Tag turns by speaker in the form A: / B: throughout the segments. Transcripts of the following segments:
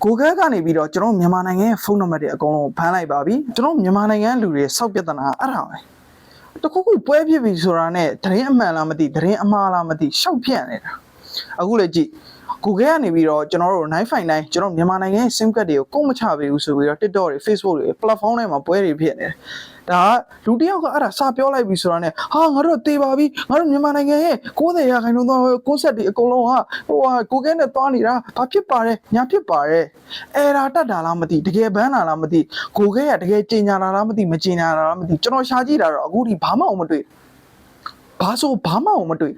A: Google ကနေပြီးတော့ကျွန်တော်မြန်မာနိုင်ငံရဲ့ဖုန်းနံပါတ်တွေအကုန်လုံးဖမ်းလိုက်ပါပြီကျွန်တော်မြန်မာနိုင်ငံလူတွေစောက်ပြဿနာအဲ့ဒါပဲတခုခုပွဲဖြစ်ပြီဆိုတာနဲ့သတင်းအမှန်လားမသိသတင်းအမှားလားမသိရှောက်ပြန့်နေတာအခုလည်းကြည့် Google ကနေပြီးတော့ကျွန်တော်တို့959ကျွန်တော်မြန်မာနိုင်ငံရဲ့ SIM card တွေကိုကုန်မချပေးဘူးဆိုပြီးတော့ TikTok တွေ Facebook တွေ platform တွေမှာပွဲတွေဖြစ်နေတယ်ဒါကလူတယောက်ကအဲ့ဒါစာပြောလိုက်ပြီဆိုတာနဲ့ဟာငါတို့တေးပါပြီငါတို့မြန်မာနိုင်ငံရဲ့90ရာခိုင်နှုန်းသော concept တွေအကုန်လုံးဟာGoogle နဲ့တွားနေတာဘာဖြစ်ပါလဲညာဖြစ်ပါလဲအဲ့ဒါတတ်တာလားမသိတကယ်ဘန်းတာလားမသိ Google ကတကယ်ကြေညာတာလားမသိမကြေညာတာလားမသိကျွန်တော်ရှာကြည့်တာတော့အခုဒီဘာမှမတွေ့ဘာဆိုဘာမှမတွေ့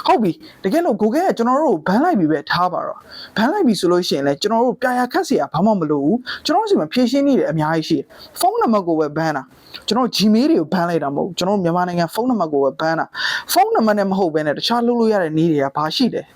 A: ဟုတ်ပြီတကယ်လို့ Google ကကျွန်တော်တို့ဘန်းလိုက်ပြီပဲထားပါတော့ဘန်းလိုက်ပြီဆိုလို့ရှိရင်လည်းကျွန်တော်တို့ပြရာခတ်เสียဘာမှမလိုဘူးကျွန်တော်တို့စီမှာဖြည့်ရှင်းနေတယ်အများကြီးရှိတယ်ဖုန်းနံပါတ်ကိုပဲဘန်းတာကျွန်တော် Gmail တွေကိုဘန်းလိုက်တာမဟုတ်ကျွန်တော်မြန်မာနိုင်ငံဖုန်းနံပါတ်ကိုပဲဘန်းတာဖုန်းနံပါတ်နဲ့မဟုတ်ဘဲနဲ့တခြားလုပ်လို့ရတဲ့နည်းတွေကဘာရှိတယ်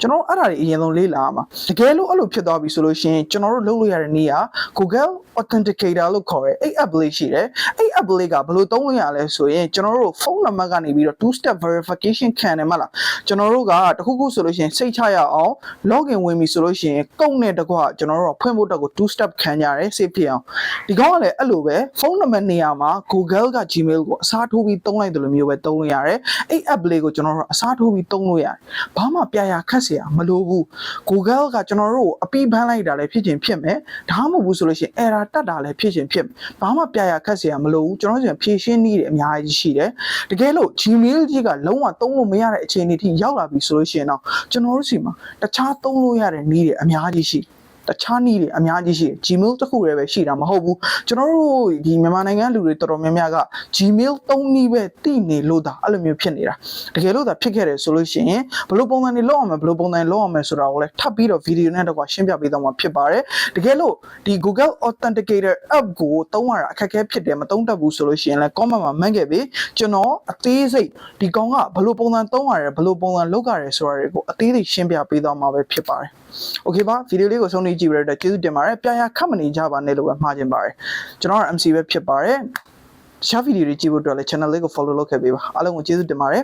A: ကျွန်တော်အဲ့ဒါတွေအရင်ဆုံးလေ့လာမှာတကယ်လို့အဲ့လိုဖြစ်သွားပြီဆိုလို့ရှိရင်ကျွန်တော်တို့လုပ်လို့ရတဲ့နည်းက Google Authenticator လို့ခေါ်တယ်အဲ့ app လေးရှိတယ်အဲ့ app လေးကဘယ်လိုသုံးလို့ရလဲဆိုရင်ကျွန်တော်တို့ဖုန်းနံပါတ်ကနေပြီးတော့ two step verification ခံတယ်မလားကျွန်တော်တို့ကတခုခုဆိုလို့ရှိရင်စိတ်ချရအောင် login ဝင်ပြီဆိုလို့ရှိရင်ကုတ်နဲ့တကွကျွန်တော်တို့ဖွင့်ဖို့တော့ကို two step ခံကြရတယ် safe ဖြစ်အောင်ဒီကောင်ကလည်းအဲ့လိုပဲဖုန်းနံပါတ်နေရာမှာ Google က Gmail ကိုအစားထိုးပြီးသုံးလိုက်တယ်လို့မျိုးပဲသုံးလို့ရတယ်အဲ့ app လေးကိုကျွန်တော်တို့အစားထိုးပြီးသုံးလို့ရတယ်ဘာမှပြရာခက်မလိုဘူး Google ကကျွန်တော်တို့အပီးဘန်းလိုက်တာလည်းဖြစ်ချင်းဖြစ်မယ်ဒါမှမဟုတ်ဘူးဆိုလို့ရှိရင် error တက်တာလည်းဖြစ်ချင်းဖြစ်ဘာမှပြရာခက်เสียမလိုဘူးကျွန်တော်တို့ဖြည့်ရှင်းနည်းတွေအများကြီးရှိတယ်တကယ်လို့ Gmail ကြီးကလုံးဝသုံးလို့မရတဲ့အခြေအနေထိရောက်လာပြီဆိုလို့ရှိရင်တော့ကျွန်တော်တို့စီမှာတခြားသုံးလို့ရတဲ့နည်းတွေအများကြီးရှိတခြားနည်းတွေအများကြီးရှိ Gmail တစ်ခုတည်းပဲရှိတာမဟုတ်ဘူးကျွန်တော်တို့ဒီမြန်မာနိုင်ငံလူတွေတော်တော်များများက Gmail သုံးနည်းပဲတည်နေလို့ဒါအဲ့လိုမျိုးဖြစ်နေတာတကယ်လို့ဒါဖြစ်ခဲ့တယ်ဆိုလို့ရှိရင်ဘယ်လိုပုံစံတွေလောက်အောင်မယ်ဘယ်လိုပုံစံလောက်အောင်မယ်ဆိုတာကိုလည်းထပ်ပြီးတော့ဗီဒီယိုနဲ့တော့ရှင်းပြပေးသွားမှာဖြစ်ပါတယ်တကယ်လို့ဒီ Google Authenticator app ကိုသုံးရတာအခက်အခဲဖြစ်တယ်မသုံးတတ်ဘူးဆိုလို့ရှိရင်လည်း comment မှာမှတ်ခဲ့ပြီကျွန်တော်အသေးစိတ်ဒီကောင်ကဘယ်လိုပုံစံသုံးရတယ်ဘယ်လိုပုံစံလုပ်ရတယ်ဆိုတာတွေကိုအသေးစိတ်ရှင်းပြပေးသွားမှာပဲဖြစ်ပါတယ်โอเคပါဗီဒီယိုလေးကိုဆုံးဖြတ်ကြည့်ပြီးတော့ကျေးဇူးတင်ပါတယ်ပြရာခတ်မနေကြပါနဲ့လို့ပဲမှားချင်ပါတယ်ကျွန်တော်က MC ပဲဖြစ်ပါတယ်တခြားဗီဒီယိုတွေကြည့်ဖို့အတွက်လည်း channel လေးကို follow လုပ်ခဲ့ပေးပါအားလုံးကိုကျေးဇူးတင်ပါတယ်